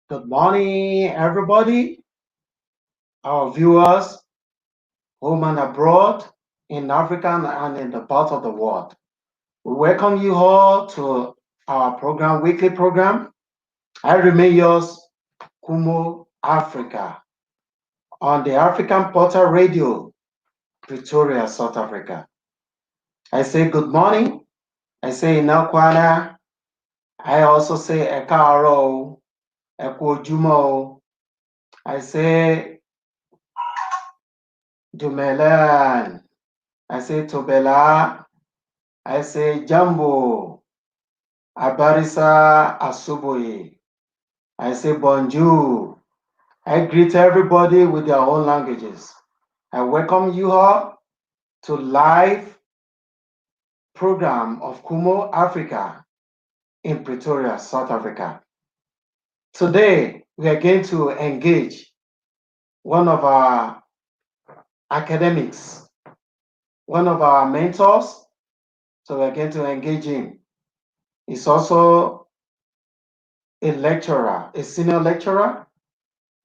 Good morning, everybody, our viewers, home and abroad, in Africa and in the part of the world. We welcome you all to our weekly program. I remain yours, Khumo Afrika, on the African Portal Radio, Pretoria, South Africa. I say good morning. I say Inakwana. I also say Ekaro, Ekwojumo. I say Dumelan. I say Tobela. I say Jambo. Abarisa Asuboye. I say Bonjour. I greet everybody with their own languages. I welcome you all to live program of Khumo Afrika in Pretoria, South Africa. Today, we are going to engage one of our academics, one of our mentors. So we're going to engage him. He's also a lecturer, a senior lecturer.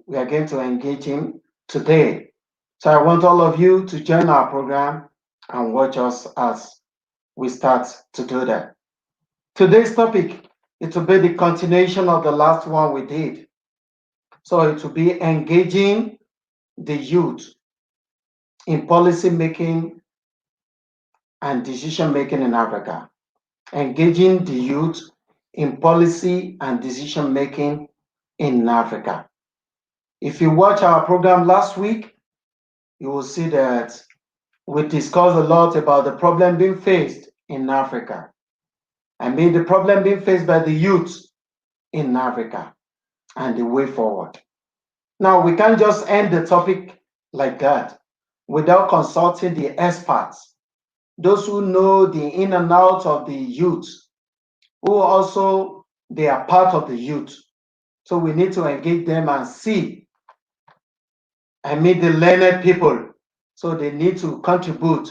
We are going to engage him today. So I want all of you to join our program and watch us as we start to do that. Today's topic, it will be the continuation of the last one we did. So it will be engaging the youth in policy making and decision making in Africa. Engaging the youth in policy and decision making in Africa. If you watch our program last week, you will see that we discussed a lot about the problem being faced in Africa. I mean, the problem being faced by the youth in Africa and the way forward. Now, we can't just end the topic like that without consulting the experts, those who know the in and out of the youth, who also they are part of the youth. So we need to engage them and see. I mean, the learned people. So they need to contribute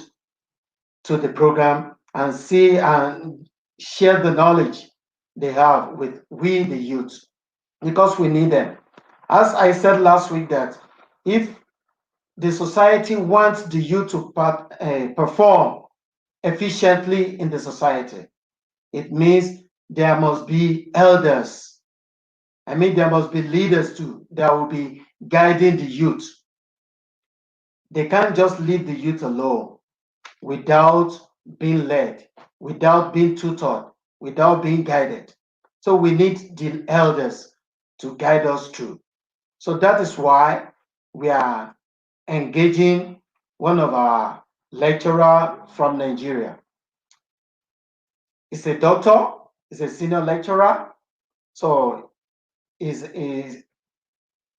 to the program and see and share the knowledge they have with we, the youth, because we need them. As I said last week, that if the society wants the youth to perform efficiently in the society, it means there must be elders. I mean, there must be leaders too that will be guiding the youth. They can't just leave the youth alone without being led, without being tutored, without being guided. So we need the elders to guide us through. So that is why we are engaging one of our lecturer from Nigeria. He's a doctor, he's a senior lecturer, so he's an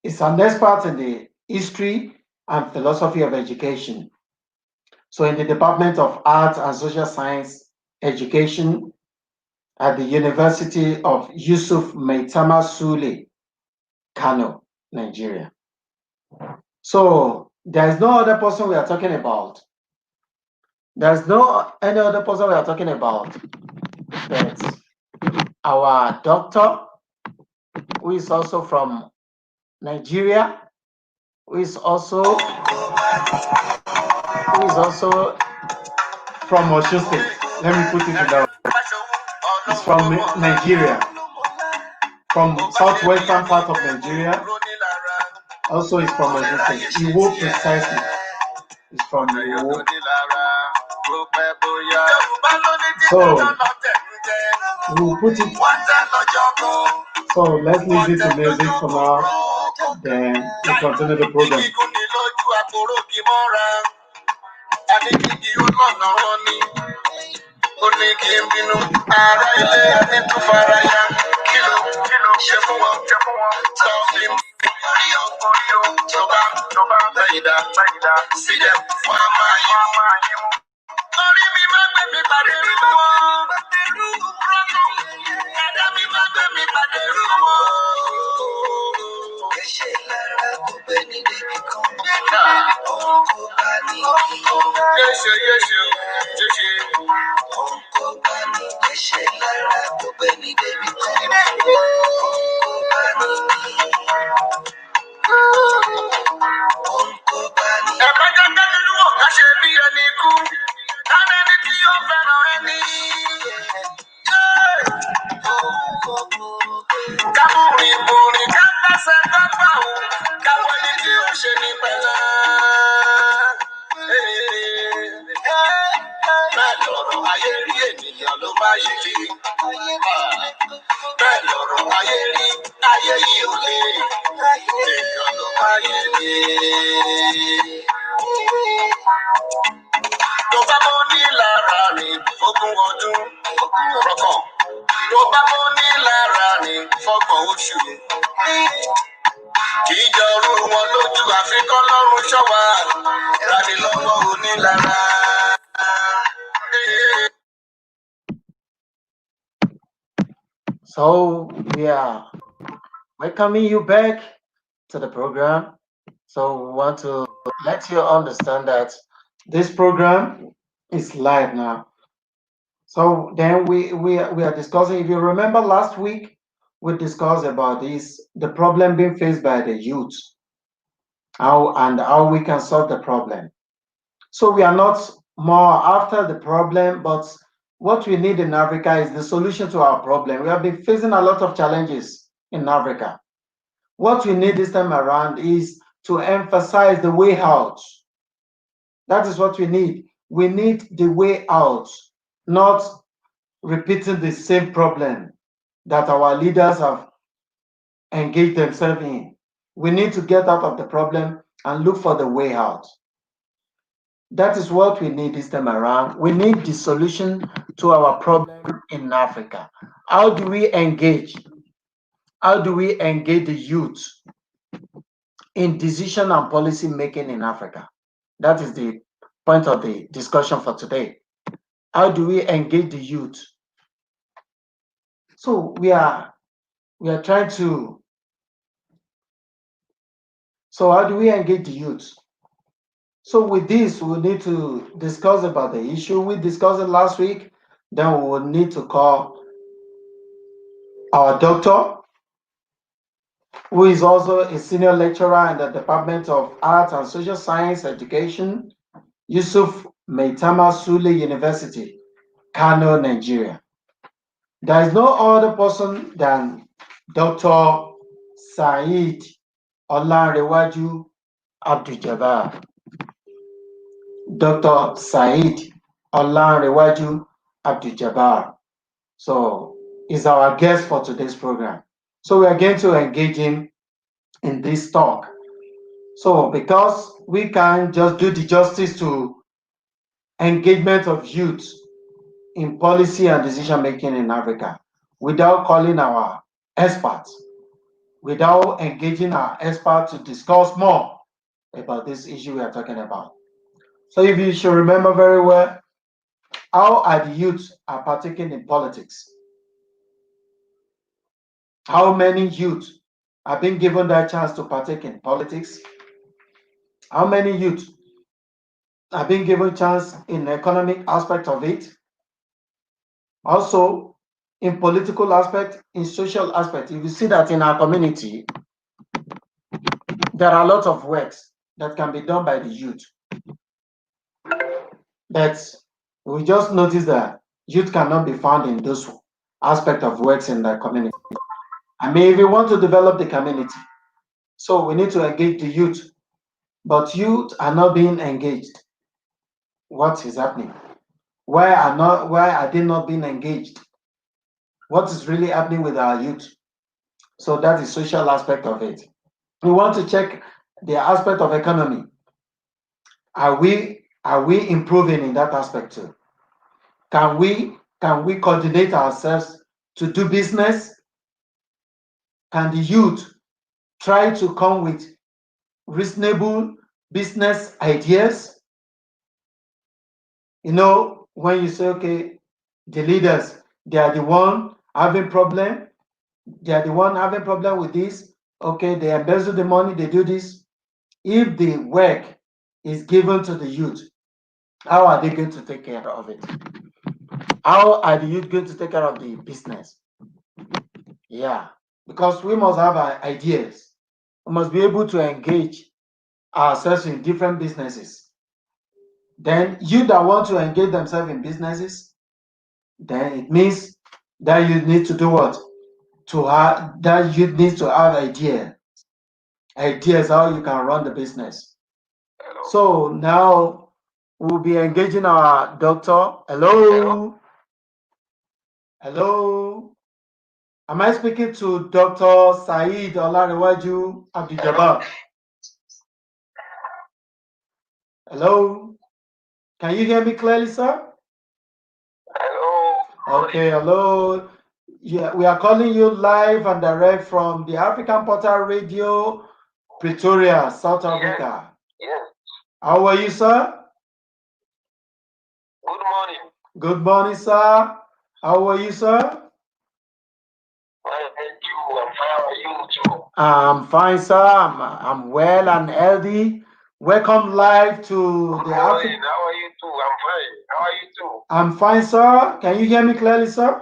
expert in the history and philosophy of education. So in the Department of Arts and Social Science Education at the University of Yusuf Maitama Sule, Kano, Nigeria. So there is no other person we are talking about. There's no any other person we are talking about but our doctor, who is also from Nigeria, who is also from Osun State. Let me put it in that. He's from Nigeria, from southwestern part of Nigeria. Also, he's from Osun State. Iwo precisely. He's from Iwo. So we'll put it. So let's leave it to music for now. Then we'll continue the program. See them for my orí mi máa gbé mi pàdé rú wọn. Ẹ̀dá mi máa gbé mi pàdé rú wọn. Kéṣe lára kò gbé ní débi kan. Òun kò bá ní kí. Yéṣe yéṣe yéṣe. Òun kò bá ní kéṣe lára kò gbé ní débi kan. Òun kò bá ní kí. Òun kò bá ní. Ẹ̀fẹ́ jẹ́ kẹ́mi lúwọ̀ ká ṣe bí ẹni kú. Lára ẹni tí yóò fẹ́ràn ẹni. Kábùrì bùrì ká fẹsẹ̀ pápá o. Káwọ́ ẹni tí ó ṣe ní pẹ̀lẹ́. Bẹ́ẹ̀ lọ̀rọ̀ ayé rí ènìyàn ló bá yí kiri. Bẹ́ẹ̀ lọ̀rọ̀ ayé rí ayé yìí ò lè. Èèyàn ló bá yé lé. Tó bá mọ́ ní lára rìn ogún ọdún rọ̀kàn. Tó bá mọ́ ní lára rìn fọ́gbọ̀n oṣù. Kì í jọrú wọn lójú àfikọ́ lọ́rùn ṣọ́wà. Ìrànlọ́wọ́ onílára. So we are welcoming you back to the program. So we want to let you understand that this program is live now. So then we are discussing. If you remember last week, we discussed about this the problem being faced by the youth, how we can solve the problem. So we are not more after the problem, but what we need in Africa is the solution to our problem. We have been facing a lot of challenges in Africa. What we need this time around is to emphasize the way out. That is what we need. We need the way out, not repeating the same problem that our leaders have engaged themselves in. We need to get out of the problem and look for the way out. That is what we need this time around. We need the solution to our problem in Africa. How do we engage? How do we engage the youth in decision and policy making in Africa? That is the point of the discussion for today. How do we engage the youth? So we are trying to. So how do we engage the youth? So with this, we need to discuss about the issue. We discussed it last week. Then we will need to call our doctor, who is also a senior lecturer in the Department of Art and Social Science Education, Yusuf Maitama Sule University, Kano, Nigeria. There is no other person than Dr. Said Olanrewaju Abdul-Jabbar. Dr. Said Olanrewaju Abdul-Jabbar. So he's our guest for today's program. So we are going to engage him in this talk. So because we can't just do the justice to engagement of youth in policy and decision making in Africa without calling our experts, without engaging our experts to discuss more about this issue we are talking about. So if you should remember very well, how are the youth are partaking in politics? How many youth have been given that chance to partake in politics? How many youth have been given chance in the economic aspect of it? Also, in political aspect, in social aspect, if you see that in our community, there are a lot of works that can be done by the youth. But we just notice that youth cannot be found in those aspect of works in the community. I mean, if we want to develop the community, so we need to engage the youth, but youth are not being engaged. What is happening? Why are they not being engaged? What is really happening with our youth? So that is social aspect of it. We want to check the aspect of economy. Are we improving in that aspect too? Can we coordinate ourselves to do business? Can the youth try to come with reasonable business ideas. You know, when you say, okay, the leaders, they are the one having problem, they are the one having problem with this, okay, they embezzle the money, they do this. If the work is given to the youth, how are they going to take care of it? How are the youth going to take care of the business? Yeah, because we must have ideas. We must be able to engage ourselves in different businesses. Then you that want to engage themselves in businesses, then it means that you need to do what? To have that you need to have ideas how you can run the business. So now we'll be engaging our doctor. Hello. Hello. Am I speaking to Dr. Saeed Olarewaju Abdul-Jabbar? Hello. Can you hear me clearly, sir? Hello. Okay, hello. Yeah, we are calling you live and direct from the African Portal Radio, Pretoria, South Africa. Yes. How are you, sir? Good morning. Good morning, sir. How are you, sir? Thank you. I'm fine. How are you too? I'm fine, sir. I'm well and healthy. Welcome live to the African. How are you too? I'm fine. How are you too? I'm fine, sir. Can you hear me clearly, sir?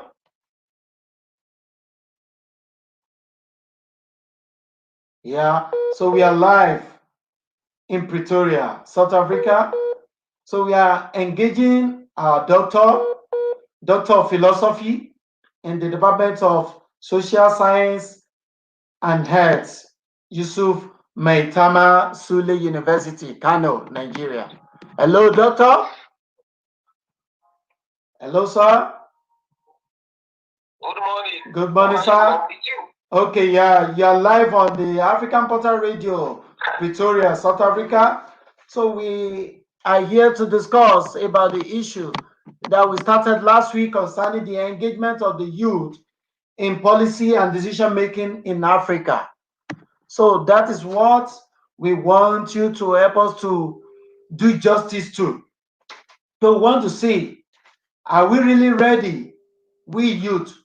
Yeah. So we are live in Pretoria, South Africa. So we are engaging our doctor of philosophy in the Department of Social Science and Health, Yusuf Maitama Sule University, Kano, Nigeria. Hello, doctor. Hello, sir. Good morning. Good morning, sir. Okay, yeah, you're live on the African Portal Radio, Pretoria, South Africa. So we are here to discuss about the issue that we started last week concerning the engagement of the youth in policy and decision making in Africa. So that is what we want you to help us to do justice to. So we want to see, are we really ready, we youth,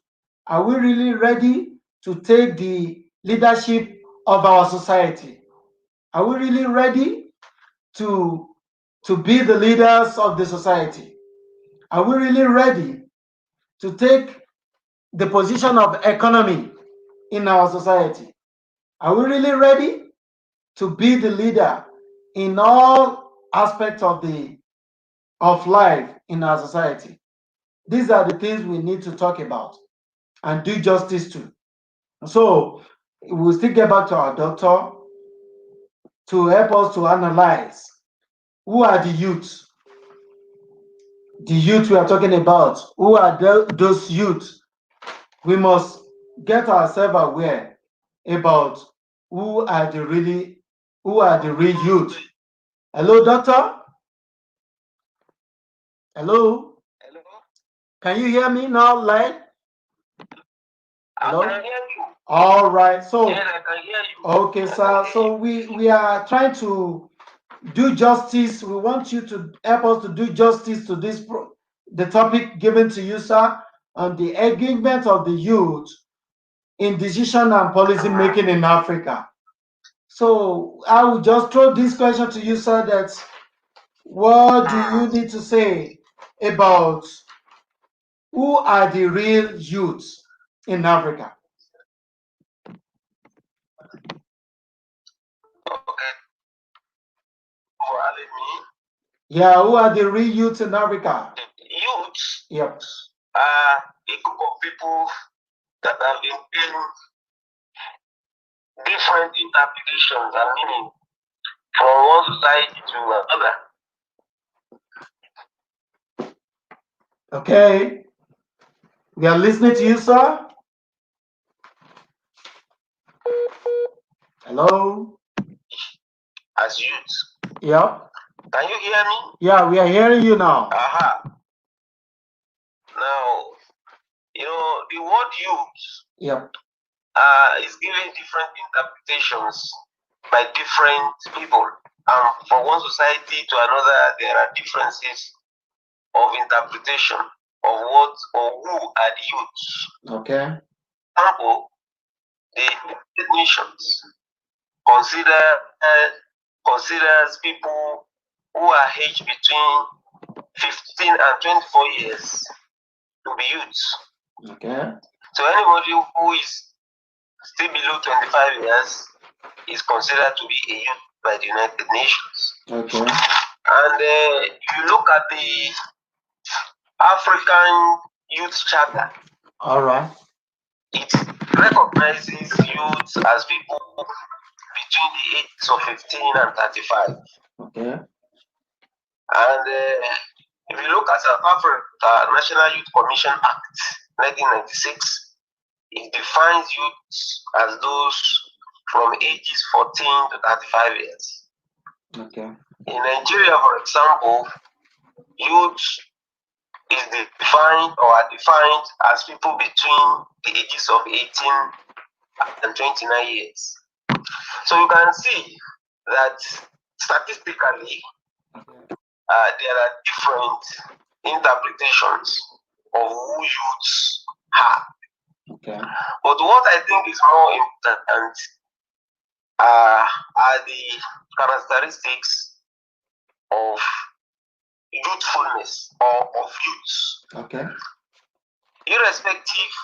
are we really ready to take the leadership of our society? Are we really ready to be the leaders of the society? Are we really ready to take the position of economy in our society? Are we really ready to be the leader in all aspects of life in our society? These are the things we need to talk about and do justice to. So we'll still get back to our doctor to help us to analyze who are the youth we are talking about. Who are those youth? We must get ourselves aware about who are the real youth. Hello, doctor. Hello. Hello. Can you hear me now, live? Hello? I can hear you. All right. So yes, I can hear you. Okay, sir. So we are trying to do justice. We want you to help us to do justice to the topic given to you, sir, on the engagement of the youth in decision and policy making in Africa. So I will just throw this question to you, sir, that what do you need to say about who are the real youths in Africa? Okay. Yeah, who are the real youths in Africa? Youths Yep. are a group of people that have been given different interpretations and meaning from one society to another. Okay. We are listening to you, sir. Hello? As youths. Yep. Can you hear me? Yeah, we are hearing you now. Aha. Now, the word youth Yep. is given different interpretations by different people. From one society to another, there are differences of interpretation of what or who are the youths. Okay. For example, the United Nations considers people who are aged between 15 and 24 years to be youths. Okay. So anybody who is still below 25 years is considered to be a youth by the United Nations. Okay. And you look at the African Youth Charter. All right. It recognizes youths as people between the ages of 15 and 35. Okay. And if you look at South Africa National Youth Commission Act 1996, it defines youths as those from ages 14 to 35 years. Okay. In Nigeria, for example, youth is defined or are defined as people between the ages of 18 and 29 years. So you can see that statistically, there are different interpretations of who youths are. Okay. But what I think is more important are the characteristics of youthfulness or of youths. Okay. Irrespective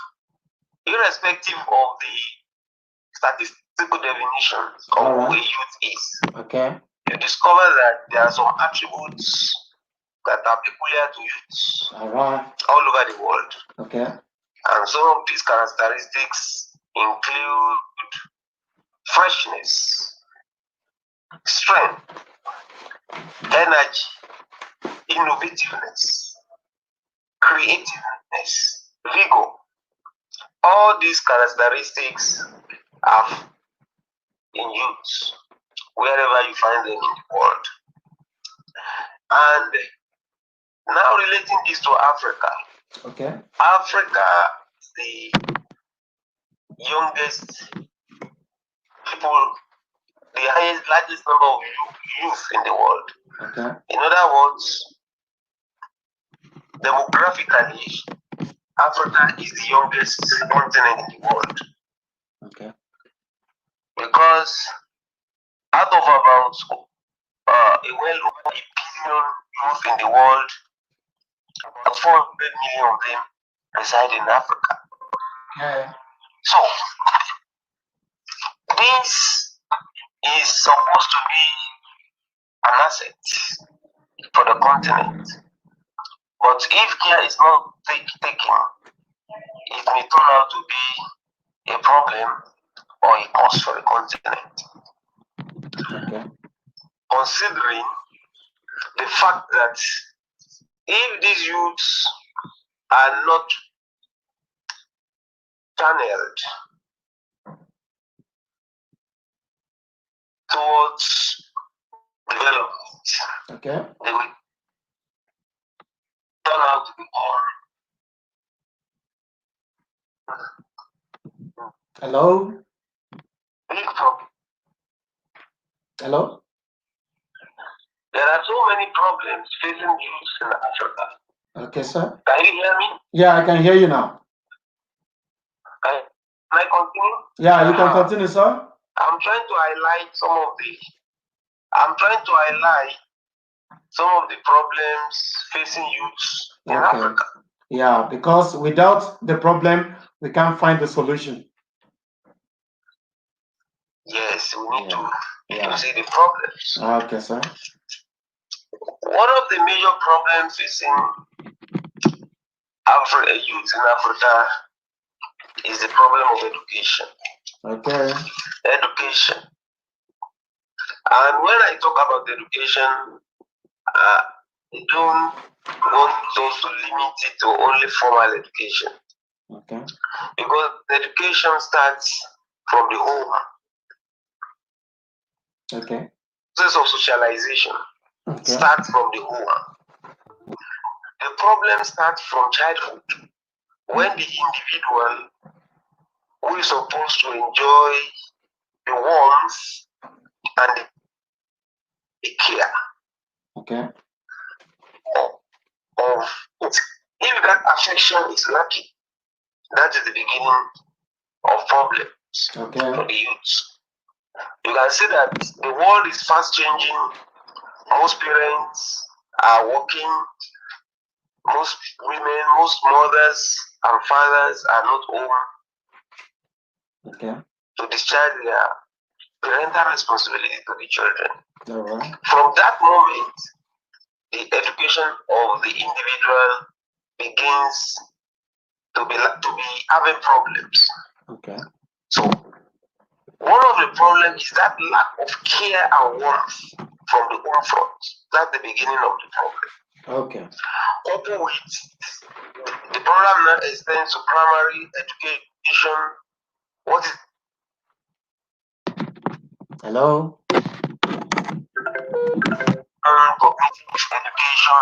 of the statistical definitions of who a youth is. Okay. You discover that there are some attributes that are peculiar to youths all over the world. Okay. And some of these characteristics include freshness, strength, energy, innovativeness, creativeness, vigor. All these characteristics are in youths, wherever you find them in the world. And now relating this to Africa. Okay. Africa is the youngest people, the largest number of youth in the world. Okay. In other words, demographically, Africa is the youngest continent in the world. Okay. Because out of about a well over 1 billion youth in the world, about 400 million of them reside in Africa. Okay. So, this is supposed to be an asset for the continent. But if care is not taken, it may turn out to be a problem or a cost for the continent. Okay. Considering the fact that if these youths are not channeled towards development, Okay. they will turn out to be Hello. big problem. Hello. There are so many problems facing youths in Africa. Okay, sir. Can you hear me? Yeah, I can hear you now. Can I continue? Yeah, you can continue, sir. I'm trying to highlight some of the problems facing youths in Africa. Yeah, because without the problem, we can't find the solution. Yes, we need to see the problems. Okay, sir. One of the major problems facing youth in Africa is the problem of education. Okay. Education. And when I talk about education, I don't want those to limit it to only formal education. Okay. Because education starts from the home. Okay. The process of socialization starts from the home. The problem starts from childhood, when the individual who is supposed to enjoy the warmth and the care Okay. of it. If that affection is lacking, that is the beginning of problems for Okay. the youth. You can see that the world is fast changing. Most parents are working. Most women, most mothers and fathers are not home Okay. to discharge their parental responsibility to the children. All right. From that moment, the education of the individual begins to be having problems. Okay. So one of the problems is that lack of care and warmth from the home front. That's the beginning of the problem. Okay. Coupled with the program now extends to primary education. What is Hello. cognitive education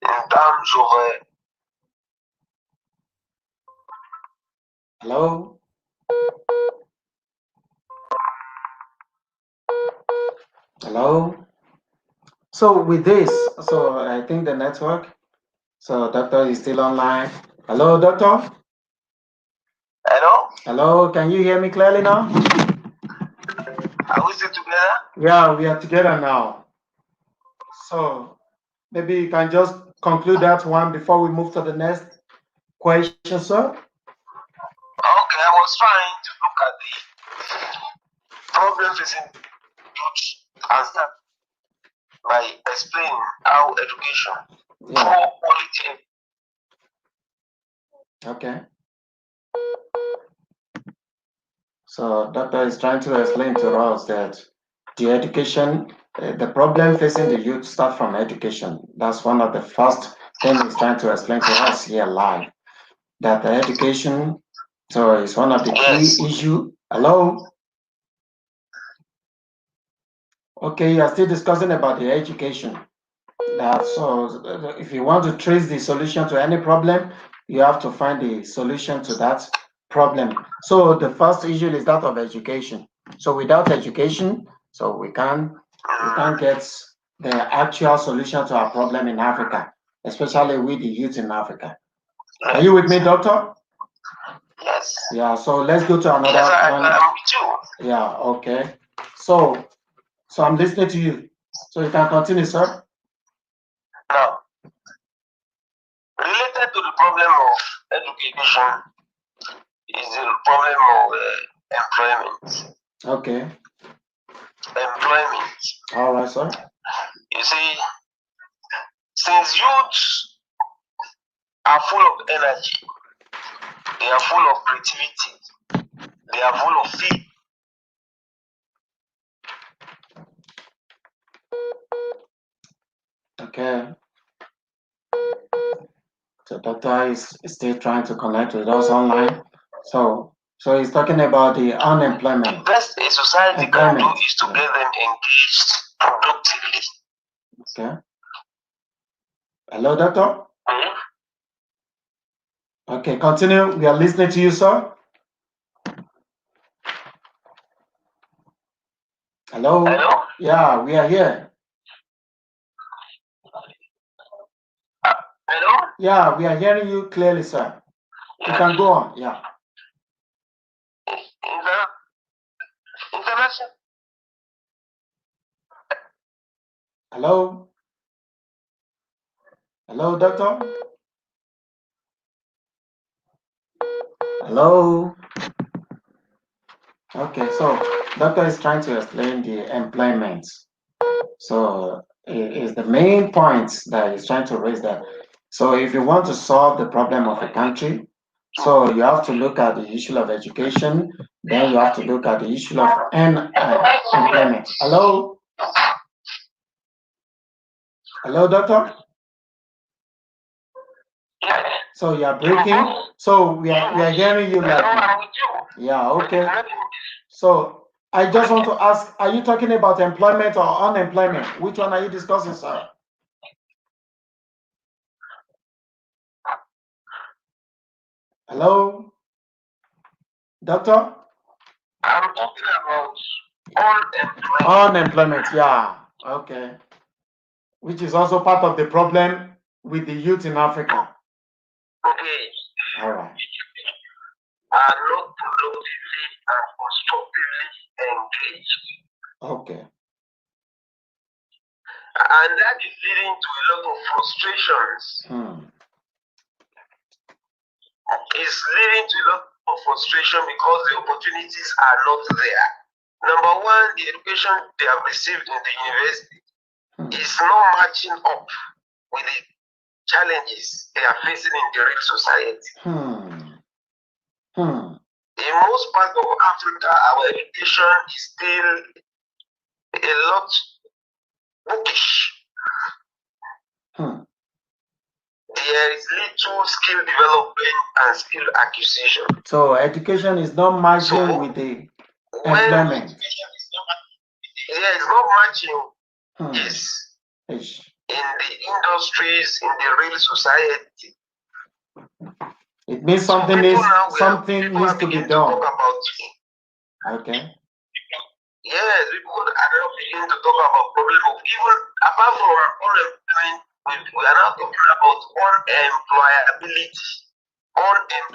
in terms of Hello. Hello. So with this, so I think the network. So doctor is still online. Hello, doctor. hello? Hello. Can you hear me clearly now? Are we still together? Yeah, we are together now. So maybe you can just conclude that one before we move to the next question, sir. Okay, I was trying to look at the problem facing youth and start by explaining how education, Yeah. poor quality. Okay. So doctor is trying to explain to us that the education, the problem facing the youth start from education. That's one of the first things he's trying to explain to us here live. That the education, so is one of the Yes. key issue. Hello. Okay, you are still discussing about the education. So if you want to trace the solution to any problem, you have to find the solution to that problem. So the first issue is that of education. So without education, so we can't get the actual solution to our problem in Africa, especially with the youth in Africa. Are you with me, doctor? Yes. Yeah, so let's go to Yes, another one. I'm with you. Yeah, okay. So I'm listening to you. So you can continue, sir. Now, related to the problem of education is the problem of employment. Okay. Employment. All right, sir. You see, since youths are full of energy, they are full of creativity, they are full of faith. Okay. So doctor is still trying to connect with us online. So he's talking about the unemployment. The best a society can do is to get them engaged productively. Okay. Hello, doctor. Hmm? Okay, continue. We are listening to you, sir. Hello. Hello? Yeah, we are here. Hello? Yeah, we are hearing you clearly, sir. You can go on. Yeah. International. Hello. Hello, doctor. Hello. Okay, so doctor is trying to explain the employment. So it is the main point that he's trying to raise that. So if you want to solve the problem of a country, so you have to look at the issue of education, then you have to look at the issue of employment. Hello? Hello, doctor? So you are breaking. So we are hearing you like, yeah, okay. So I just want to ask, are you talking about employment or unemployment? Which one are you discussing, sir? Hello? Doctor? I'm talking about unemployment. Unemployment, yeah. Okay. Which is also part of the problem with the youth in Africa. Okay, All right. are not productively and constructively engaged. Okay. And that is leading to a lot of frustrations. It's leading to a lot of frustration because the opportunities are not there. Number one, the education they have received in the university is not matching up with the challenges they are facing in the real society. In most parts of Africa, our education is still a lot bookish. There is little skill development and skill acquisition. So education is not matching with the employment. It's not matching. Yes. In the industries, in the real society. It means something needs to be done. Okay. Yes, people are now beginning to talk about problem of even apart from unemployment, we are now talking about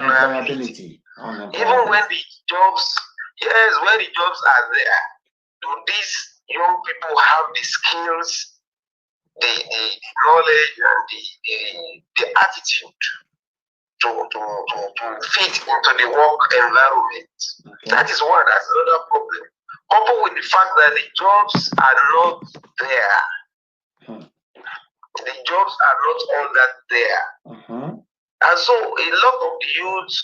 unemployability. Even when the jobs, when the jobs are there, do these young people have the skills, the knowledge, and the attitude to fit into the work environment? Okay. That is one. That's another problem. Coupled with the fact that the jobs are not there. The jobs are not all that there. And so a lot of the youths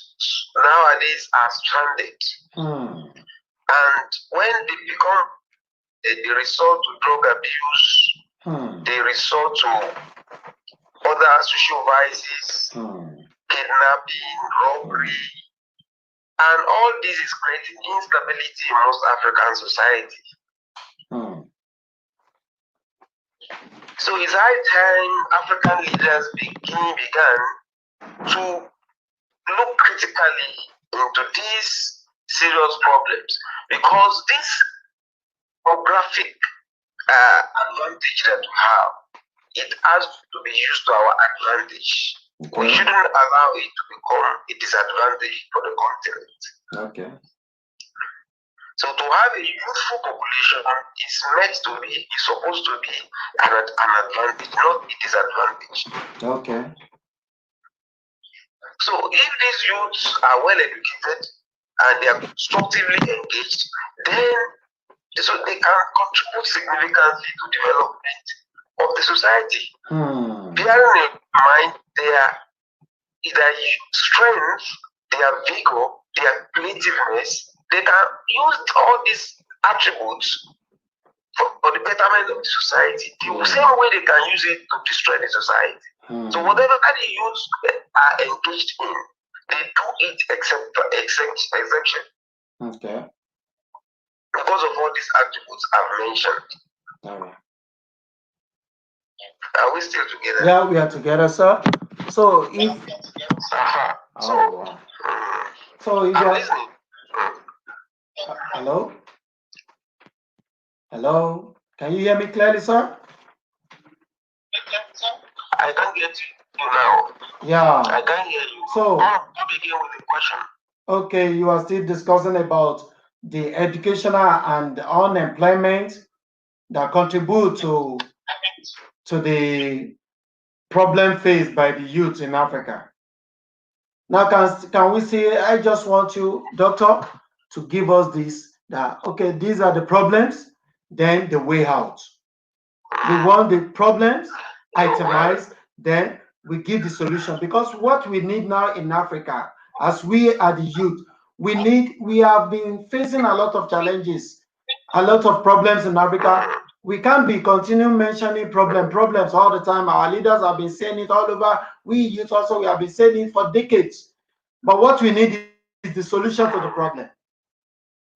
nowadays are stranded. And when they become, they resort to drug abuse, they resort to other social vices, kidnapping, robbery, and all this is creating instability in most African society. So it's high time African leaders began to look critically into these serious problems, because this demographic advantage that we have, it has to be used to our advantage. Okay. We shouldn't allow it to become a disadvantage for the continent. Okay. So to have a youthful population is supposed to be an advantage, not a disadvantage. Okay. So if these youths are well educated and they are constructively engaged, then they can contribute significantly to development of the society. Bearing in mind their strength, their vigor, their creativeness, they can use all these attributes for the betterment of the society. The same way they can use it to destroy the society. So whatever the youths are engaged in, they do it except exception. Okay. Because of all these attributes I've mentioned. All right. Are we still together? Yeah, we are together, sir. So if so if I'm listening. Hello? Hello? Can you hear me clearly, sir? I can't get you now. Yeah. I can't hear you. So begin with the question. Okay, you are still discussing about the educational and unemployment that contribute to the problem faced by the youth in Africa. Now, can we say, I just want you, doctor, to give us this, that, okay, these are the problems, then the way out. We want the problems itemized, then we give the solution. Because what we need now in Africa, as we are the youth, we have been facing a lot of challenges, a lot of problems in Africa. We can't be continuing mentioning problems all the time. Our leaders have been saying it all over. We youth also, we have been saying it for decades. But what we need is the solution to the problem.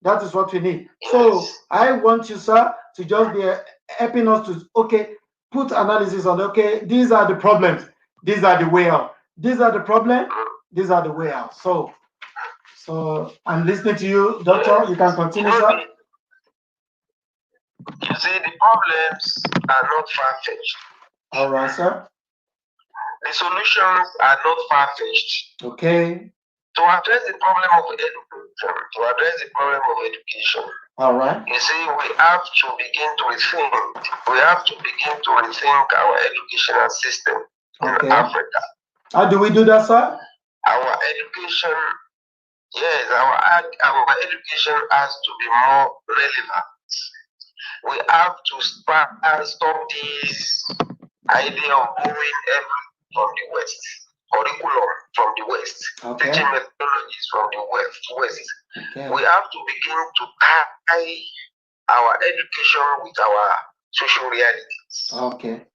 That is what we need. So I want you, sir, to just be helping us to, okay, put analysis on, okay, these are the problems. These are the way out. These are the problems. These are the way out. So I'm listening to you, doctor. You can continue, sir. You see, the problems are not far-fetched. All right, sir. The solutions are not far-fetched. Okay. To address the problem of education, All right. you see, we have to begin to rethink. We have to begin to rethink our educational system in Africa. How do we do that, sir? Our education, yes, our education has to be more relevant. We have to stop this idea of moving everything from the West, curriculum from the West, teaching methodologies from the West. We have to begin to tie our education with our social realities. Okay.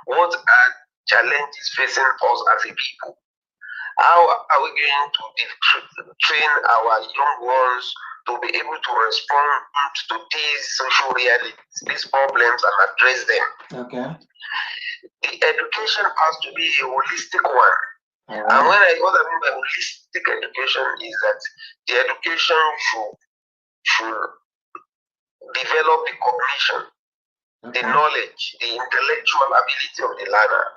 What are challenges facing us as a people? How are we going to train our young ones to be able to respond to these social realities, these problems, and address them? Okay. The education has to be a holistic one. And what I mean by holistic education is that the education should develop the cognition, the knowledge, the intellectual ability of the learner.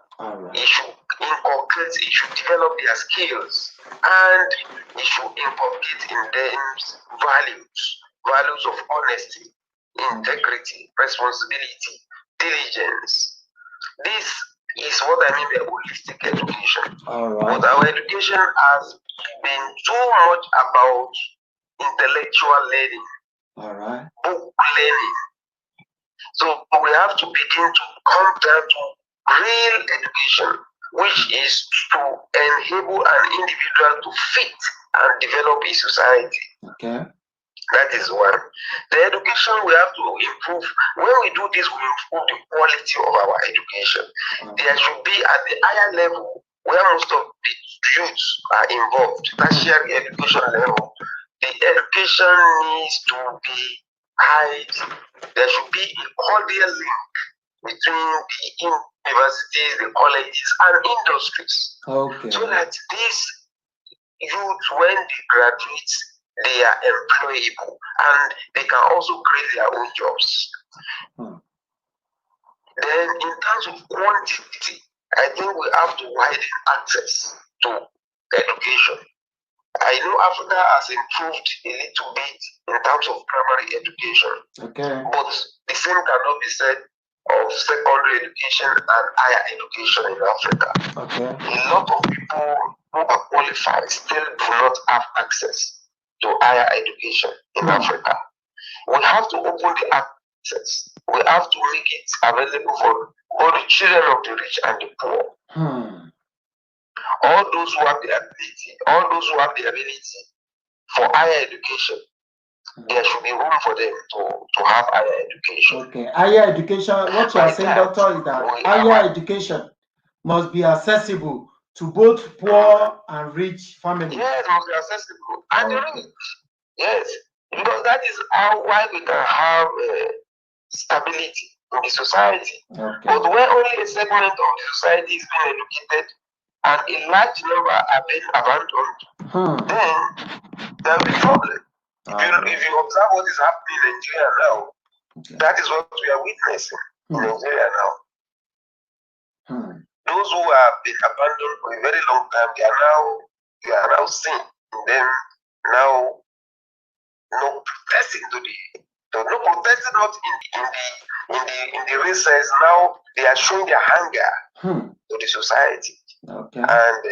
It should inculcate, it should develop their skills, and it should inculcate in them values of honesty, integrity, responsibility, diligence. This is what I mean by holistic education. But our education has been too much about intellectual learning, book learning. So we have to begin to come down to real education, which is to enable an individual to fit and develop a society. Okay. That is one. The education we have to improve. When we do this, we improve the quality of our education. There should be at the higher level where most of the youths are involved, tertiary education level. The education needs to be high. There should be a cordial link between the universities, the colleges, and industries. Okay. So that these youth, when they graduate, they are employable and they can also create their own jobs. Then, in terms of quantity, I think we have to widen access to education. I know Africa has improved a little bit in terms of primary education. Okay. But the same cannot be said of secondary education and higher education in Africa. Okay. A lot of people who are qualified still do not have access to higher education in Africa. We have to open the access. We have to make it available for all the children of the rich and the poor. All those who have the ability for higher education, there should be room for them to have higher education. Okay, higher education, what you are saying, doctor, is that higher education must be accessible to both poor and rich families. Yes, it must be accessible. And the rich, yes, because that is why we can have stability in the society. Okay. But when only a segment of the society is being educated and a large number are being abandoned, then there will be a problem. If you observe what is happening in Nigeria now, that is what we are witnessing in Nigeria now. Those who have been abandoned for a very long time, they are now seen. And then now no protesting not in the recess. Now they are showing their anger to the society. Okay. And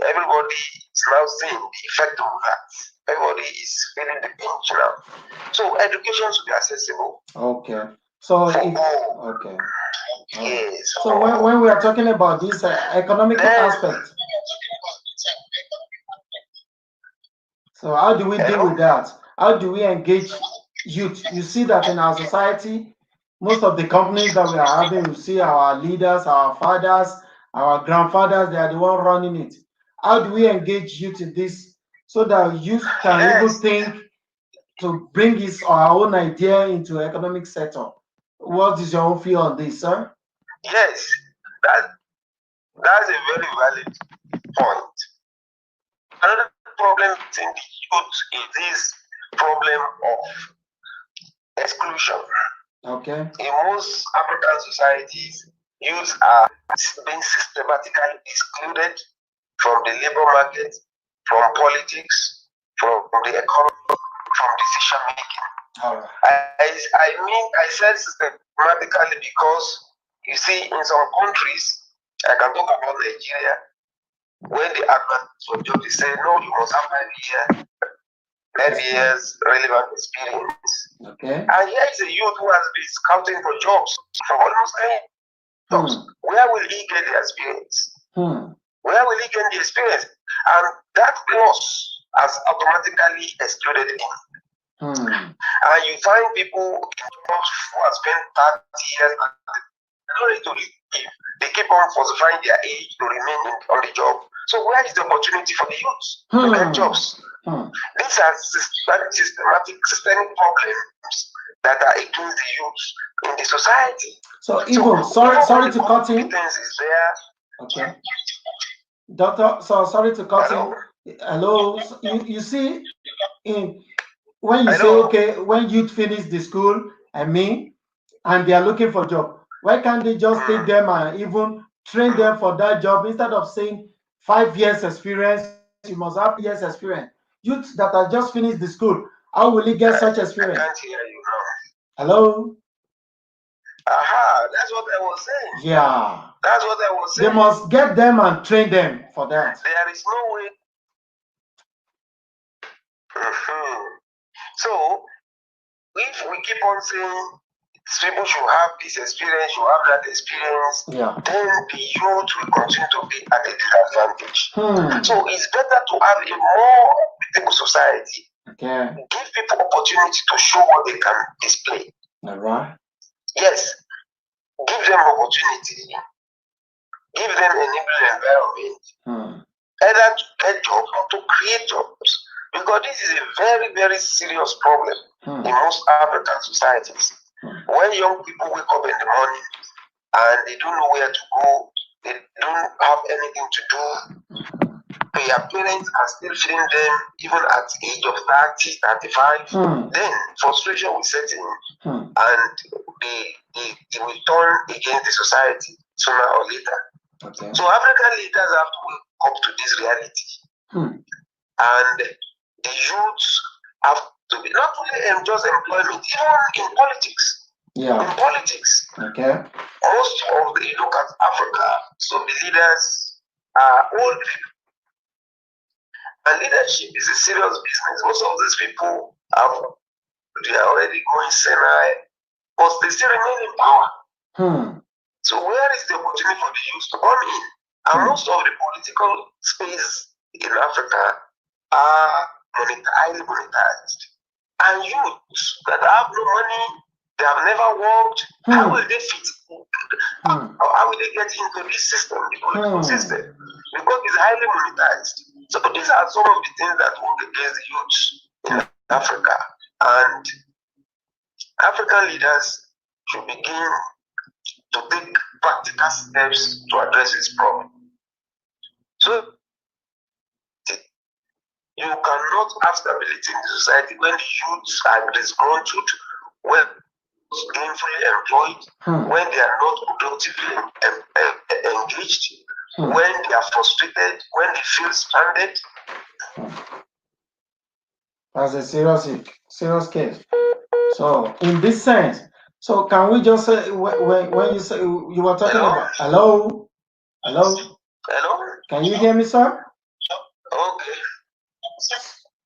everybody is now seeing the effect of that. Everybody is feeling the pinch now. So education should be accessible. Okay. So okay. Yes. So when we are talking about this economic aspect, so how do we deal with that? How do we engage youth? You see that in our society, most of the companies that we are having, you see our leaders, our fathers, our grandfathers, they are the ones running it. How do we engage youth in this so that youth can even think to bring his or our own idea into economic sector? What is your own view on this, sir? Yes, that's a very valid point. Another problem in the youth is this problem of exclusion. Okay. In most African societies, youths are being systematically excluded from the labor market, from politics, from the economy, from decision making. All right. I said systematically because you see, in some countries, I can talk about Nigeria, when the applicants for job, they say, no, you must have 5 years relevant experience. Okay. And here is a youth who has been scouting for jobs for almost 10 years. Where will he get the experience? Where will he get the experience? And that clause has automatically excluded him. And you find people who have spent 30 years and they don't need to leave. They keep on falsifying their age to remain on the job. So where is the opportunity for the youth to get jobs? These are systemic problems that are against the youth in the society. So even sorry to cut in. Is there. Okay. Doctor, so sorry to cut in. Hello. So you see, when you say, okay, when youth finish the school, and they are looking for job, why can't they just take them and even train them for that job instead of saying 5 years experience, you must have years experience? Youth that have just finished the school, how will he get such experience? I can't hear you now. Hello? Aha, that's what I was saying. Yeah. That's what I was saying. They must get them and train them for that. There is no way. So, if we keep on saying people should have this experience, should have that experience, then the youth will continue to be at a disadvantage. So it's better to have a more equitable society. Okay. Give people opportunity to show what they can display. All right. Yes. Give them opportunity. Give them an environment. Either to get jobs or to create jobs. Because this is a very, very serious problem in most African societies. When young people wake up in the morning and they don't know where to go, they don't have anything to do, their parents are still feeding them even at the age of 30, 35, then frustration will set in and they will turn against the society sooner or later. Okay. So African leaders have to wake up to this reality. And the youths have to be not only just employment, even in politics. Yeah. In politics. Okay. Most of the, look at Africa, so the leaders are old people. And leadership is a serious business. Most of these people they are already going senile, but they still remain in power. So where is the opportunity for the youth to come in? And most of the political space in Africa are highly monetized. And youths that have no money, they have never worked, how will they fit? How will they get into this system, the political system? Because it's highly monetized. So these are some of the things that work against the youths in Africa. And African leaders should begin to take practical steps to address this problem. So you cannot have stability in the society when the youths are disgruntled, when gainfully employed, when they are not productively engaged, when they are frustrated, when they feel stranded. That's a serious case. So in this sense, so can we just say when you say you were talking about hello? Can you hear me, sir? Okay.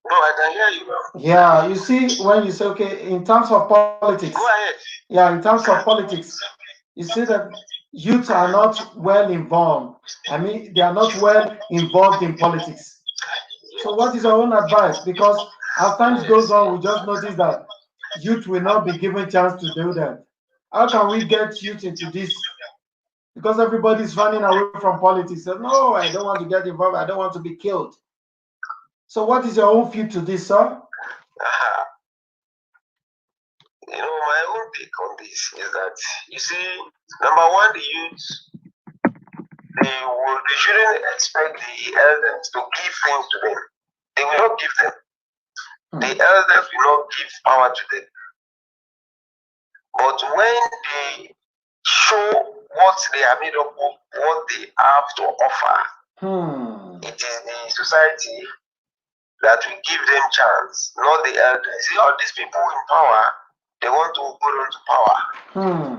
No, I can hear you now. Yeah, you see, when you say, okay, in terms of politics. Go ahead. Yeah, in terms of politics, you see that youth are not well involved. I mean, they are not well involved in politics. So what is your own advice? Because as time goes on, we just notice that youth will not be given chance to do that. How can we get youth into this? Because everybody's running away from politics. So, no, I don't want to get involved. I don't want to be killed. So what is your own view to this, sir? You know, my own take on this is that, you see, number one, the youth, they shouldn't expect the elders to give things to them. They will not give them. The elders will not give power to them. But when they show what they are made up of, what they have to offer, it is the society that will give them chance, not the elders. See, all these people in power, they want to hold on to power.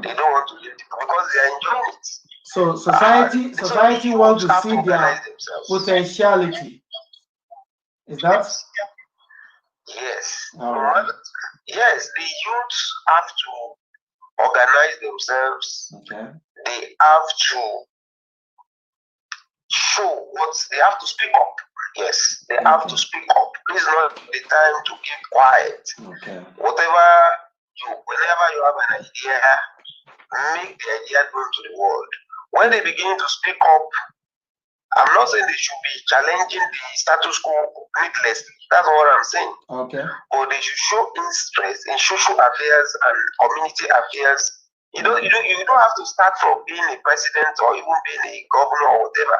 They don't want to leave it because they are enjoying it. So society so wants to have see to their potentiality. Is that? Yes. Right. Yes, the youths have to organize themselves. Okay. They have to show what they have to speak up. Yes, they have to speak up. This is not the time to keep quiet. Okay. Whenever you have an idea, make the idea known to the world. When they begin to speak up, I'm not saying they should be challenging the status quo needlessly. That's what I'm saying. Okay. But they should show interest in social affairs and community affairs. You don't have to start from being a president or even being a governor or whatever.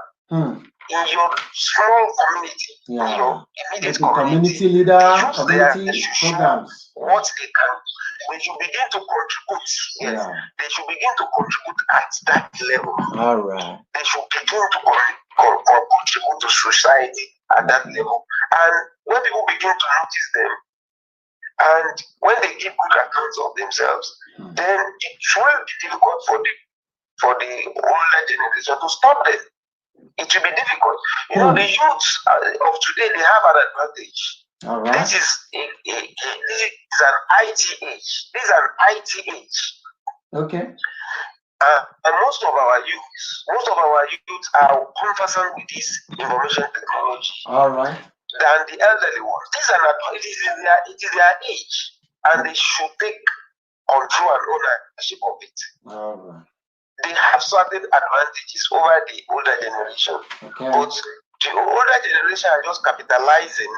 In your small community, in your immediate community leader, community programs. What they can, they should begin to contribute. Yes, they should begin to contribute at that level. All right. They should begin to contribute to society at that level. And when people begin to notice them, and when they give good accounts of themselves, then it will be difficult for the older generation to stop them. It will be difficult. You know, the youths of today, they have an advantage. All right. This is an IT age. This is an IT age. Okay. And most of our youths are conversant with this information technology. All right. Than the elderly ones. It is their age, and they should take control and ownership of it. All right. They have certain advantages over the older generation. Okay. But the older generation are just capitalizing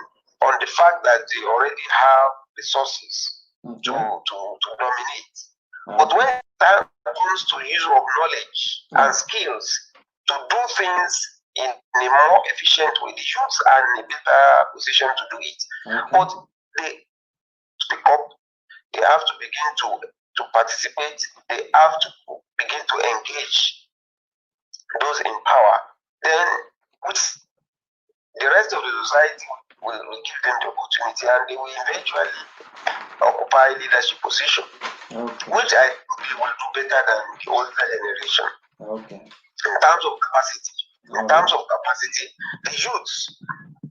on the fact that they already have resources to dominate. But when that comes to use of knowledge and skills to do things in a more efficient way, the youths are in a better position to do it. But they speak up, they have to begin to participate, they have to begin to engage those in power. Then with the rest of the society will give them the opportunity, and they will eventually occupy leadership position, which I think they will do better than the older generation. In terms of capacity. In terms of capacity, the youths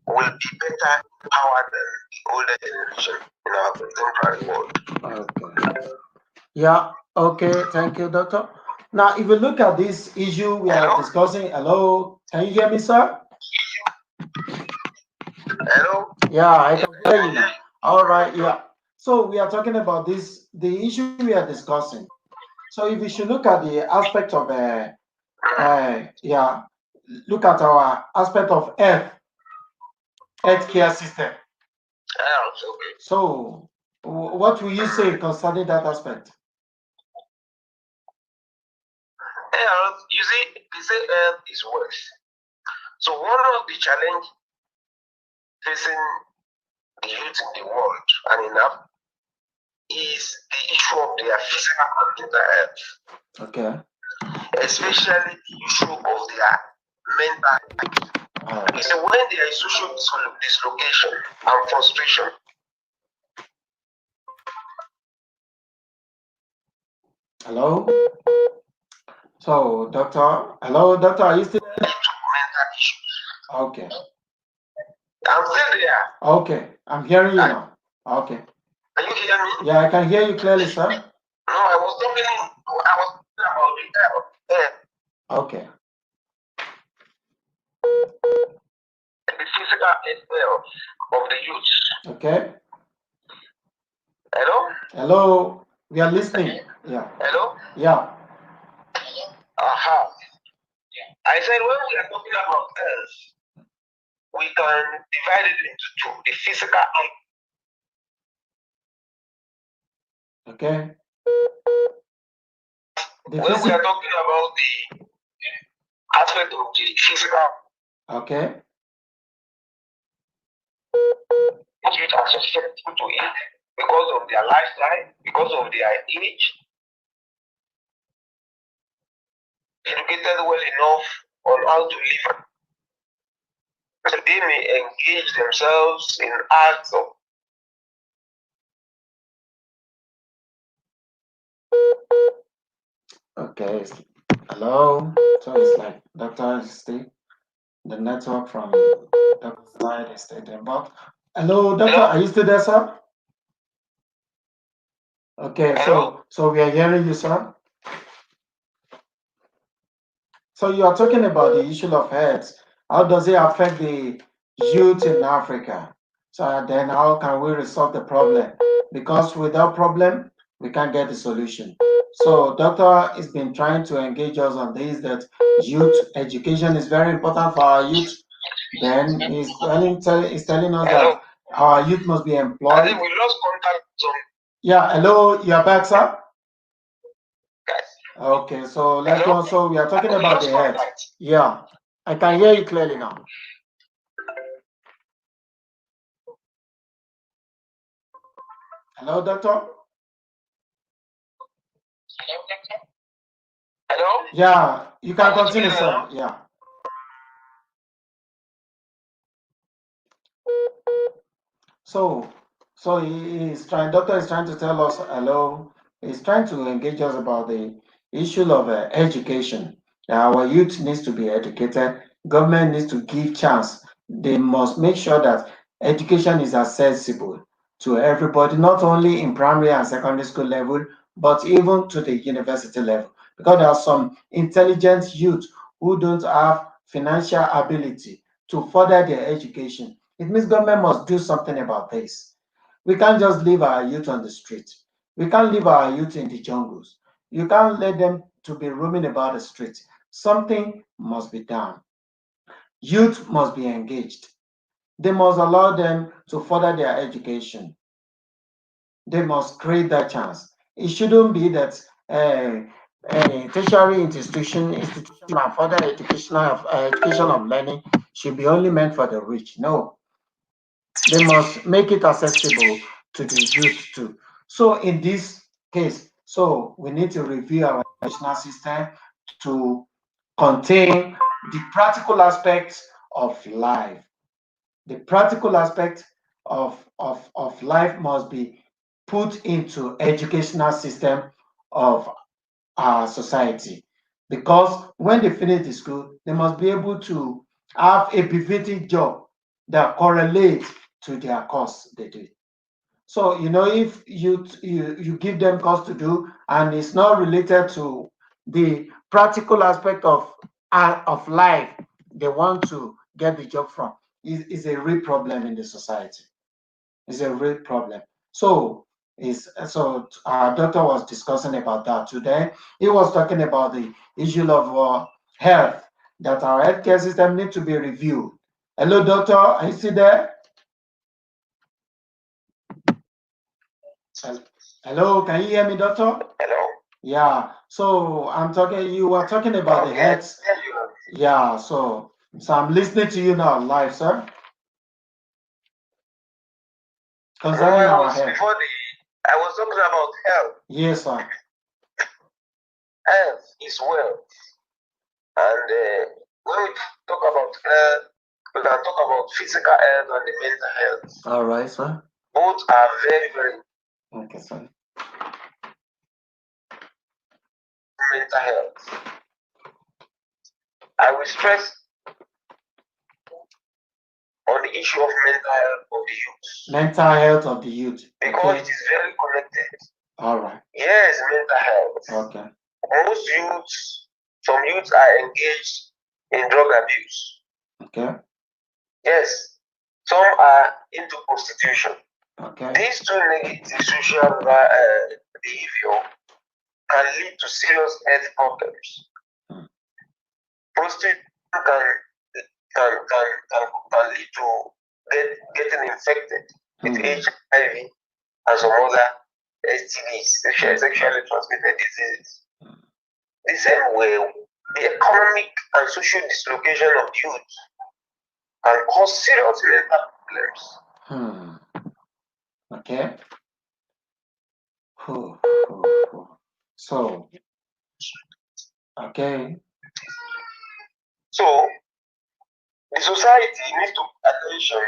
will be better empowered than the older generation in our contemporary world. Yeah, okay, thank you, Doctor. Now, if you look at this issue we are discussing, hello, can you hear me, sir? Hello? Yeah, I can hear you now. All right, yeah. So we are talking about this, the issue we are discussing. So if you should look at the aspect of, look at our aspect of healthcare system. So what will you say concerning that aspect? You see, they say health is wealth. So one of the challenges facing the youth in the world and in Africa is the issue of their physical and mental health. Okay. Especially the issue of their mental health. It's when there is social dislocation and frustration. Hello? So, doctor, hello, doctor, are you still there? Mental issues. Okay. I'm still there. Okay, I'm hearing you now. Okay. Can you hear me? Yeah, I can hear you clearly, sir. No, I was talking about the health. Yeah. Okay. The physical health of the youth. Okay. Hello? Hello, we are listening. Yeah. Hello? Yeah. Aha. I said when we are talking about health, we can divide it into two: the physical and okay. When we are talking about the aspect of the physical, okay, which are susceptible to it because of their lifestyle, because of their age, educated well enough on how to live. So they may engage themselves in acts of Okay. Hello. So it's like Doctor Steve. The network from Doctor side is taken. But hello, Doctor. hello? Are you still there, sir? Okay. Hello? So we are hearing you, sir. So you are talking about the issue of health. How does it affect the youth in Africa? So then how can we resolve the problem? Because without problem, we can't get the solution. So doctor has been trying to engage us on this that youth education is very important for our youth. Then he's telling us Hello? that our youth must be I think employed. we lost contact with some Yeah, hello, you're back, sir? guys. Okay, so let's go Hello? on. So we are talking We about lost the health. contact. Yeah, I can hear you clearly now. Hello, doctor? Hello? Yeah, you can Are we continue, together sir. now? Yeah. So, so he's trying, doctor is trying to tell us, hello, he's trying to engage us about the issue of education. Our youth needs to be educated. Government needs to give chance. They must make sure that education is accessible to everybody, not only in primary and secondary school level, but even to the university level. Because there are some intelligent youth who don't have financial ability to further their education. It means government must do something about this. We can't just leave our youth on the street. We can't leave our youth in the jungles. You can't let them to be roaming about the street. Something must be done. Youth must be engaged. They must allow them to further their education. They must create that chance. It shouldn't be that tertiary institution and further education of learning should be only meant for the rich. No, they must make it accessible to the youth too. So in this case, so we need to review our educational system to contain the practical aspects of life. The practical aspect of life must be put into educational system of our society. Because when they finish the school, they must be able to have a befitting job that correlates to their course they do. So if you give them course to do and it's not related to the practical aspect of life they want to get the job from, is a real problem in the society. It's a real problem. So our doctor was discussing about that today. He was talking about the issue of health, that our healthcare system need to be reviewed. Hello, doctor. Are you still there? Hello, can you hear me, doctor? Hello? Yeah. So I'm talking. You were talking about the Okay. health. Yeah. So I'm listening to you now, live, sir, No, concerning I our was health. before the I was talking about health. Yes, sir. Health is wealth. And when we talk about health, we can talk about physical health and the mental health. All right, sir. Both are very, very Okay, sir. mental health. I will stress on the issue of mental health of the youth. Mental health of the youth. Because Okay. it is very connected. All right. Yes, mental health. Okay. Most youths, some youths are engaged in drug abuse. Okay. Yes, some are into prostitution. Okay. These two negative social behavior can lead to serious health problems. Prostitution can lead to getting infected with HIV and some other STDs, sexually transmitted diseases. The same way, the economic and social dislocation of youth can cause serious mental problems. Okay. So, okay. So the society needs to pay attention.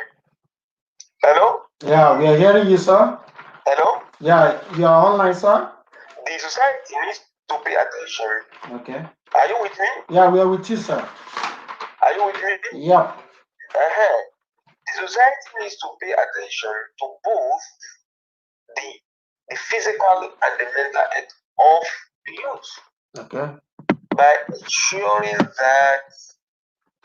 Hello? Yeah, we are hearing you, sir. Hello? Yeah, you are online, sir. The society needs to pay attention. Okay. Are you with me? Yeah, we are with you, sir. Are you with me? Yeah. The society needs to pay attention to both the physical and the mental health of the youth. Okay. By ensuring that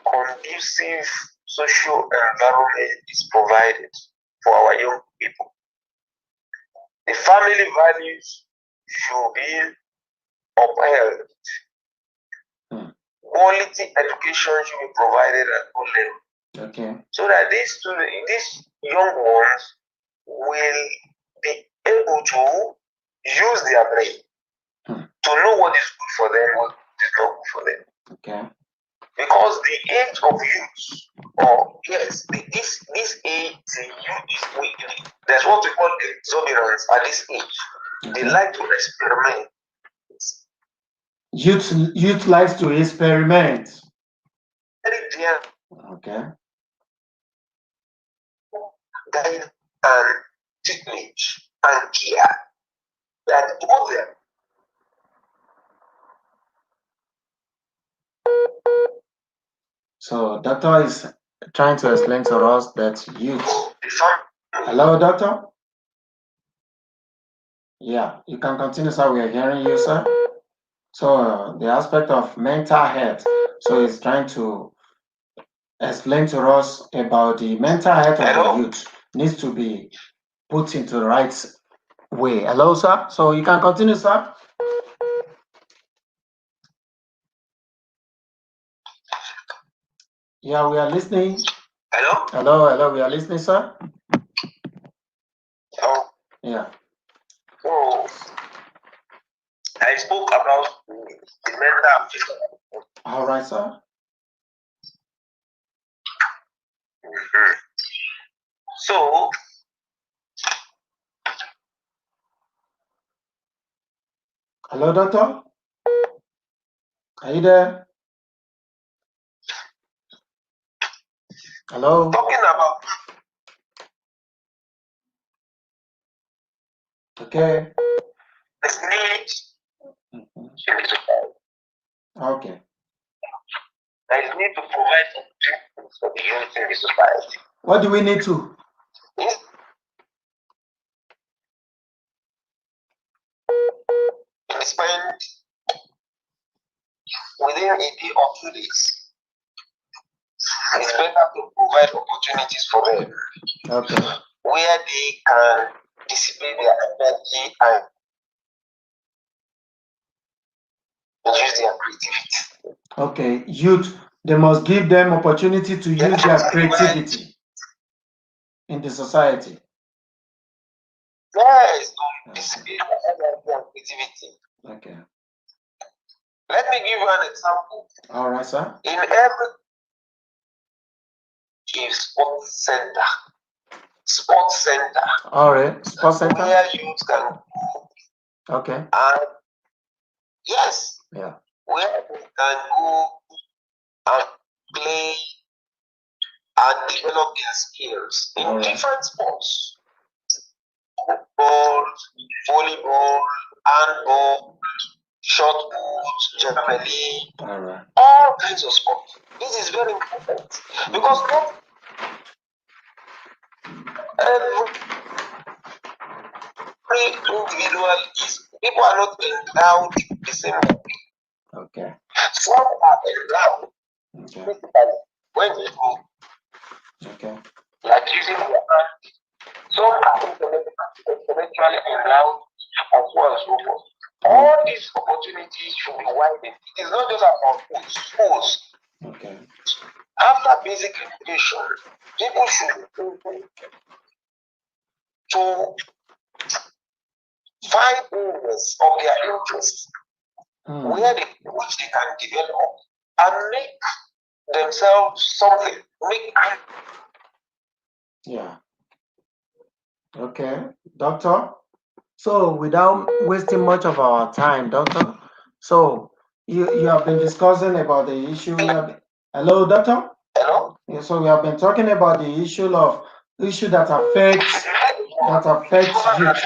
conducive social environment is provided for our young people. The family values should be upheld. Quality education should be provided at all levels. Okay. So that these young ones will be able to use their brain to know what is good for them, what is not good for them. Okay. Because the age of youth, or yes, this age, the youth is weak. That's what we call exuberance at this age. They like to experiment. Youth likes to experiment. Very dear. Okay. Guide and treatment and care that both them. So doctor is trying to explain to us that youth. Hello, doctor? Yeah, you can continue, sir. We are hearing you, sir. So the aspect of mental health. So he's trying to explain to us about the mental health of the youth needs to be put into the right way. Hello, sir. So you can continue, sir. Yeah, we are listening. Hello? Hello, we are listening, sir. Oh. Yeah. So I spoke about the mental health. All right, sir. So hello, doctor. Are you there? Hello. Talking about. Okay. The need. Okay. There is need to provide treatment for the youth in the society. What do we need to? Spend within a day or 2 days. It's better to provide opportunities for them. Okay. Where they can dissipate their energy and use their creativity. Okay, youth, they must give them opportunity to use their creativity in the society. Yes, to dissipate their energy and creativity. Okay. Let me give you an example. All right, sir. In every sports center. All right, sports center. Where youth can go. Okay. And yes. Yeah. Where they can go and play and develop their skills in different sports. Football, volleyball, handball, shot put, javelin, all kinds of sports. This is very important because not every individual is, people are not endowed the same way. Okay. Some are endowed physically when they go. Okay. Like using their hand. Some are intellectually endowed as well as so forth. All these opportunities should be widened. It is not just about schools. Okay. After basic education, people should be able to find areas of their interest which they can develop and make themselves something. Yeah. Okay, doctor. So without wasting much of our time, doctor, so you have been discussing about the issue. Hello, doctor. Hello? Yeah, so we have been talking about the issue that affects youth.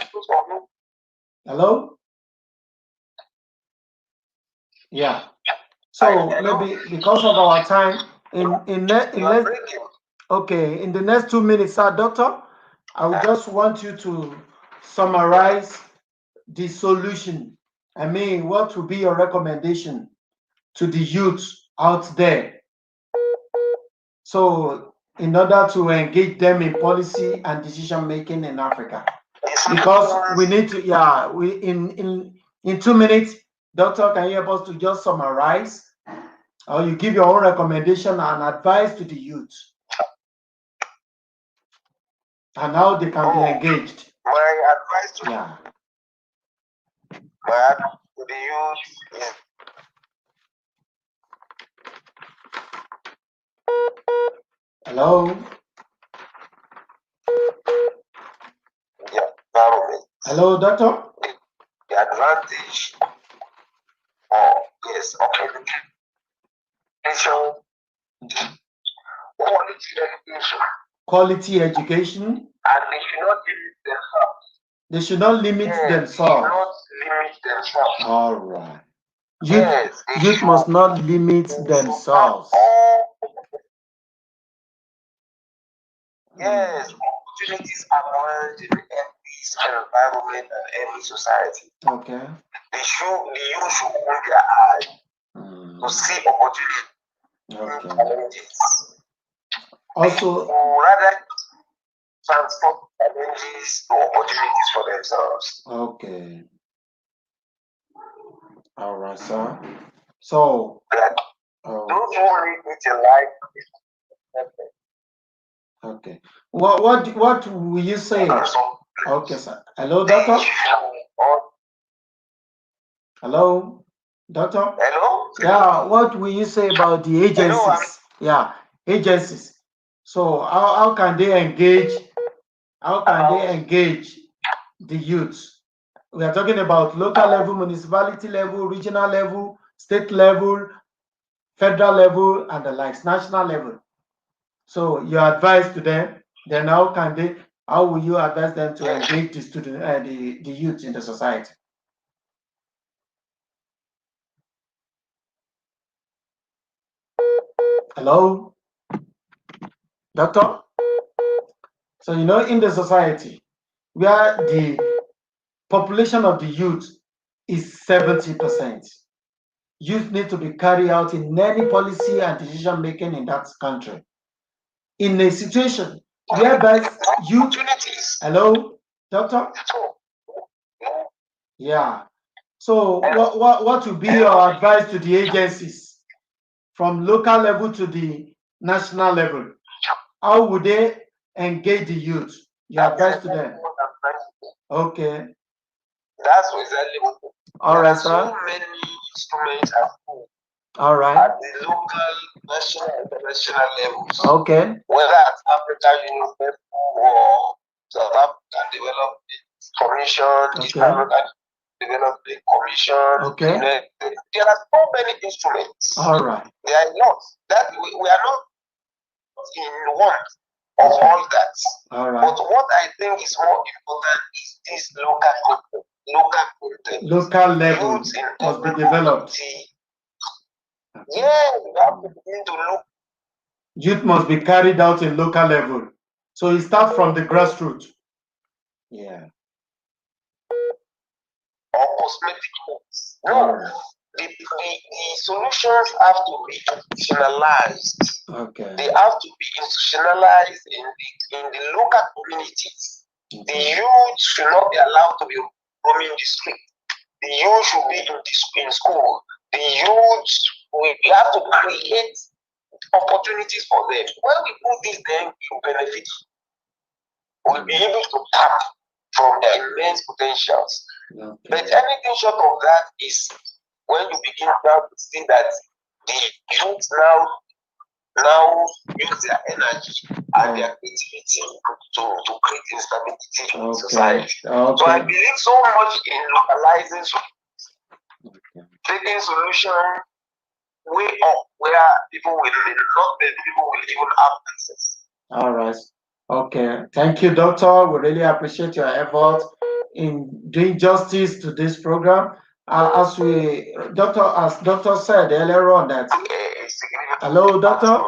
Hello? Yeah. So maybe because of our time, in less, okay, in the next 2 minutes, sir, doctor, I would just want you to summarize the solution. I mean, what would be your recommendation to the youth out there? So, in order to engage them in policy and decision making in Africa, because we need to, yeah, we in 2 minutes, doctor, can you help us to just summarize, or you give your own recommendation and advice to the youth, and how they can be engaged? My advice to the youth is hello. the environment. Hello, doctor. The advantage yes, education, Quality education. And they should not limit themselves. They should not limit themselves. All right. Youth must not limit themselves. Yes, opportunities abound in every environment and every society. Okay. The youth should open their eyes to see opportunities. Okay. Also, rather transform challenges to opportunities for themselves. Okay. All right, sir. So, those who live with a life. Okay. What will you say? Okay, sir. Hello, doctor. Hello, doctor. Hello. Yeah. What will you say about the agencies? Yeah, agencies. So how can they engage? How can they engage the youth? We are talking about local level, municipality level, regional level, state level, federal level, and the likes, national level. So your advice to them, then how will you advise them to engage the student, the youth in the society? Hello, doctor. So in the society where the population of the youth is 70%, youth need to be carried out in any policy and decision making in that country. In a situation whereby youth, hello, doctor. Yeah. So what will be your advice to the agencies from local level to the national level? How would they engage the youth? Your advice to them? Okay. That's exactly what. All right, sir. So many instruments at home. All right. At the local, national, and international levels. Okay. Whether at African Union or South African Development Commission, East African Development Commission. Okay. There are so many instruments. All right. There are not. That we are not in one of all that. All right. But what I think is more important is this local level must be developed. Yeah, we have to begin to look. Youth must be carried out in local level. So it starts from the grassroots. Yeah. Or cosmetic things. No. The solutions have to be institutionalized. Okay. They have to be institutionalized in the local communities. Okay. The youth should not be allowed to be roaming the street. The youth should be in school. The youth, we have to create opportunities for them. When we put this, then we benefit. We'll be able to tap from their immense potentials. Okay. But anything short of that is when you begin to see that the youth now use their energy and their creativity to create instability in society. Okay. So I believe so much in localizing solutions, taking solution way up where people will not many people will even have access. All right. Okay. Thank you, Doctor. We really appreciate your effort in doing justice to this program. As Doctor said earlier on that. Hello, Doctor.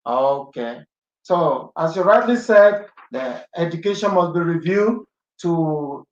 Okay. So, as you rightly said, the education must be reviewed to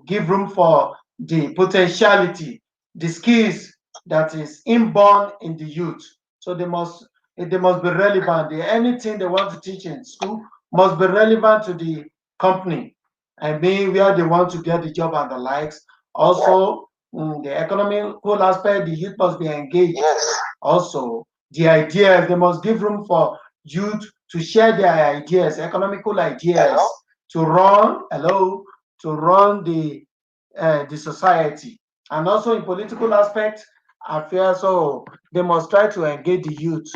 give room for the potentiality, the skills that is inborn in the youth. So they must be relevant. Anything they want to teach in school must be relevant to the company. I mean, where they want to get the job and the likes. Also, the economical aspect, the youth must be engaged. Yes. Also, the ideas, they must give room for youth to share their ideas, economical ideas, to run the society. And also in political aspect, I feel so they must try to engage the youth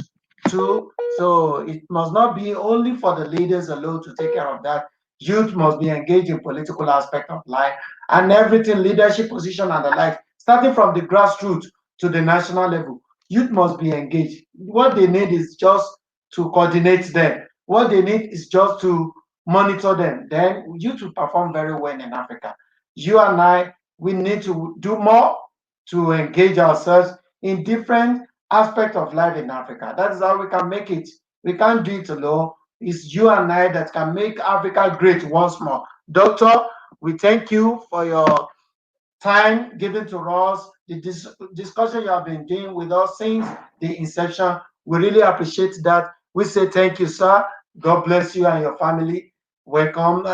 too. So it must not be only for the leaders alone to take care of that. Youth must be engaged in political aspect of life and everything, leadership position and the like, starting from the grassroots to the national level. Youth must be engaged. What they need is just to coordinate them. What they need is just to monitor them. Then youth will perform very well in Africa. You and I, we need to do more to engage ourselves in different aspects of life in Africa. That is how we can make it. We can't do it alone. It's you and I that can make Africa great once more. Doctor, we thank you for your time given to us, the discussion you have been doing with us since the inception. We really appreciate that. We say thank you, sir. God bless you and your family. Welcome.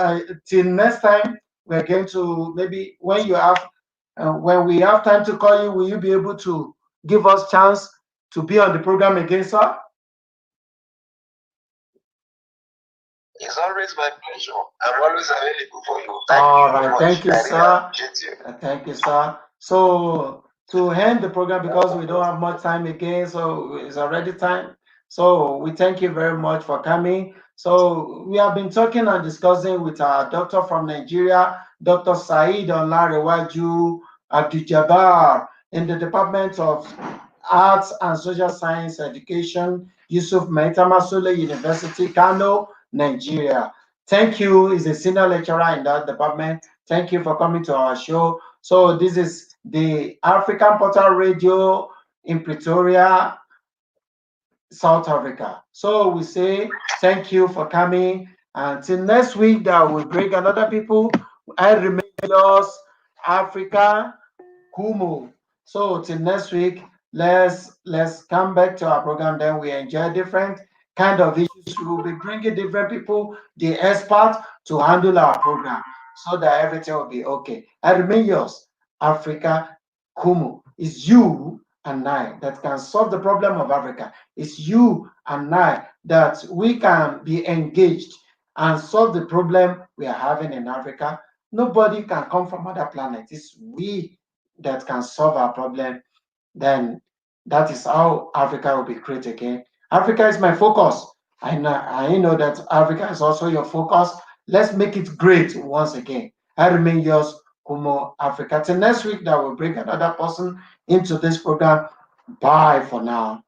Till next time, we're going to maybe when we have time to call you, will you be able to give us chance to be on the program again, sir? It's always my pleasure. I'm always available for you. All right, thank you, sir. Thank you, sir. So to end the program, because we don't have much time again, so it's already time. So we thank you very much for coming. So we have been talking and discussing with our doctor from Nigeria, Dr. Saeed Olarewaju Abdul-Jabbar, in the Department of Arts and Social Science Education, Yusuf Maitama Sule University, Kano, Nigeria. Thank you. He's a senior lecturer in that department. Thank you for coming to our show. So this is the African Portal Radio in Pretoria, South Africa. So we say thank you for coming. Until next week, that will bring another people. I remain yours, Africa, Khumo. So till next week, let's come back to our program. Then we enjoy different kind of issues. We will be bringing different people, the experts, to handle our program so that everything will be okay. I remain yours, Africa, Khumo. It's you and I that can solve the problem of Africa. It's you and I that we can be engaged and solve the problem we are having in Africa. Nobody can come from other planets. It's we that can solve our problem. Then that is how Africa will be great again. Africa is my focus. I know that Africa is also your focus. Let's make it great once again. I remain yours, Khumo Africa. Till next week, that will bring another person into this program. Bye for now.